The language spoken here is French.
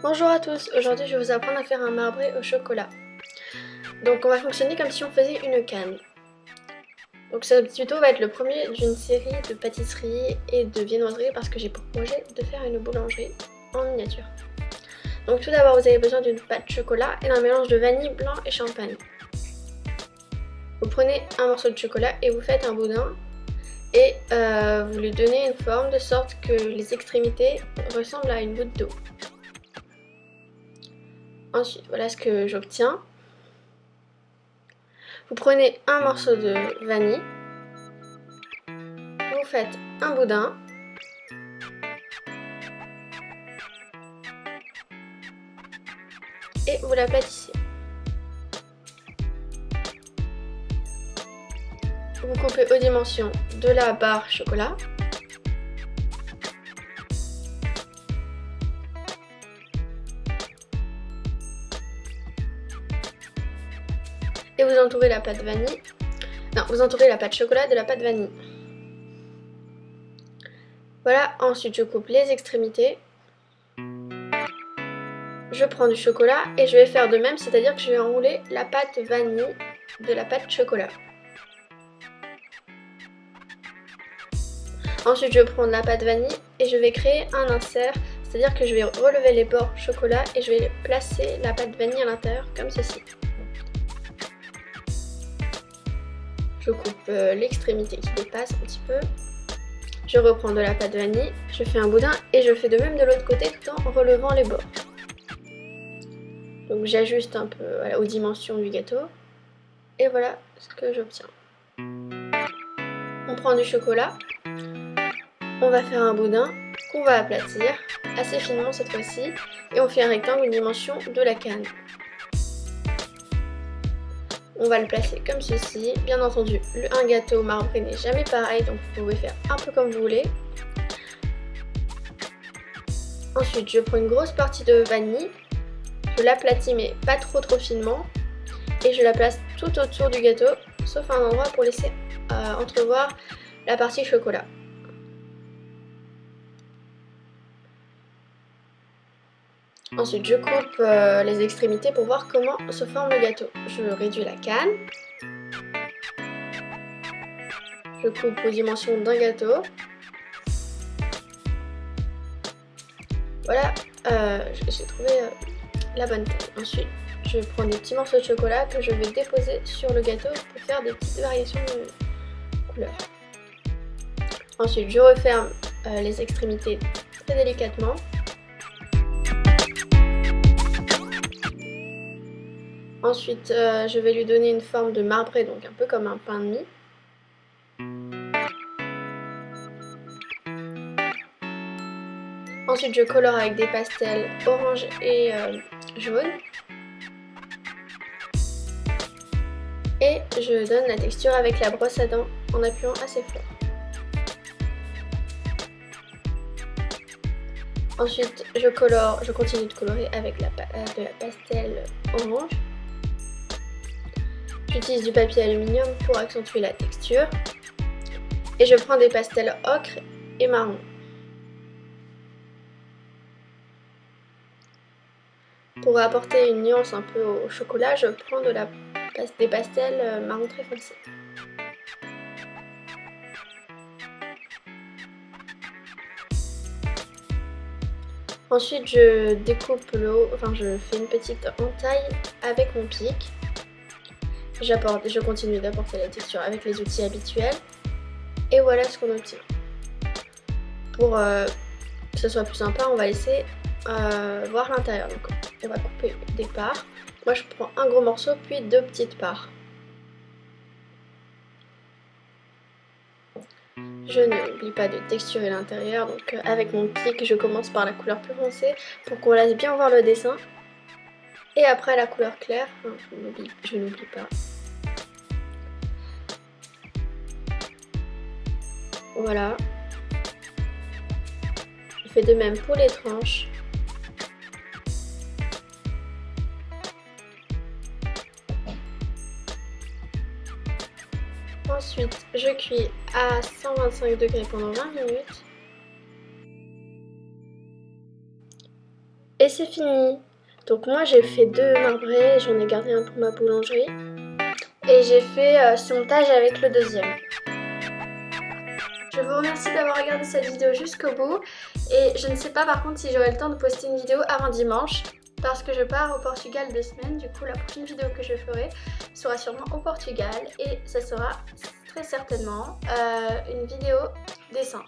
Bonjour à tous, aujourd'hui je vais vous apprendre à faire un marbré au chocolat. Donc on va fonctionner comme si on faisait une canne. Donc ce tuto va être le premier d'une série de pâtisseries et de viennoiseries parce que j'ai pour projet de faire une boulangerie en miniature. Donc tout d'abord vous avez besoin d'une pâte chocolat et d'un mélange de vanille, blanc et champagne. Vous prenez un morceau de chocolat et vous faites un boudin et vous lui donnez une forme de sorte que les extrémités ressemblent à une goutte d'eau. Ensuite, voilà ce que j'obtiens. Vous prenez un morceau de vanille, vous faites un boudin, et vous l'aplatissez. Vous coupez aux dimensions de la barre chocolat. Et vous entourez la pâte vanille. Non, vous entourez la pâte chocolat de la pâte vanille. Voilà, ensuite je coupe les extrémités. Je prends du chocolat et je vais faire de même, c'est-à-dire que je vais enrouler la pâte vanille de la pâte chocolat. Ensuite je vais prendre la pâte vanille et je vais créer un insert, c'est-à-dire que je vais relever les bords chocolat et je vais placer la pâte vanille à l'intérieur comme ceci. Je coupe l'extrémité qui dépasse un petit peu. Je reprends de la pâte vanille, je fais un boudin et je fais de même de l'autre côté tout en relevant les bords. Donc j'ajuste un peu aux dimensions du gâteau. Et voilà ce que j'obtiens. On prend du chocolat. On va faire un boudin qu'on va aplatir assez finement cette fois-ci. Et on fait un rectangle aux dimensions de la canne. On va le placer comme ceci. Bien entendu, un gâteau marbré n'est jamais pareil, donc vous pouvez faire un peu comme vous voulez. Ensuite, je prends une grosse partie de vanille. Je l'aplatis mais pas trop finement. Et je la place tout autour du gâteau, sauf un endroit pour laisser entrevoir la partie chocolat. Ensuite, je coupe les extrémités pour voir comment se forme le gâteau. Je réduis la canne. Je coupe aux dimensions d'un gâteau. Voilà, j'ai trouvé la bonne taille. Ensuite, je prends des petits morceaux de chocolat que je vais déposer sur le gâteau pour faire des petites variations de couleurs. Ensuite, je referme les extrémités très délicatement. Ensuite, je vais lui donner une forme de marbré, donc un peu comme un pain de mie. Ensuite, je colore avec des pastels orange et jaune. Et je donne la texture avec la brosse à dents en appuyant assez fort. Ensuite, je continue de colorer avec de la pastel orange. J'utilise du papier aluminium pour accentuer la texture. Et je prends des pastels ocre et marron. Pour apporter une nuance un peu au chocolat, je prends des pastels marron très foncé. Ensuite, je découpe le haut, je fais une petite entaille avec mon pic. Je continue d'apporter la texture avec les outils habituels. Et voilà ce qu'on obtient. Pour que ce soit plus sympa, on va laisser voir l'intérieur. Donc on va couper des parts. Moi je prends un gros morceau puis deux petites parts. Je n'oublie pas de texturer l'intérieur, donc avec mon pic je commence par la couleur plus foncée pour qu'on laisse bien voir le dessin. Et après la couleur claire, je n'oublie pas. Voilà. Je fais de même pour les tranches. Ensuite, je cuis à 125 degrés pendant 20 minutes. Et c'est fini. Donc moi j'ai fait 2 marbrés, j'en ai gardé un pour ma boulangerie. Et j'ai fait ce montage avec le deuxième. Je vous remercie d'avoir regardé cette vidéo jusqu'au bout. Et je ne sais pas par contre si j'aurai le temps de poster une vidéo avant dimanche. Parce que je pars au Portugal 2 semaines. Du coup la prochaine vidéo que je ferai sera sûrement au Portugal. Et ça sera très certainement une vidéo dessin.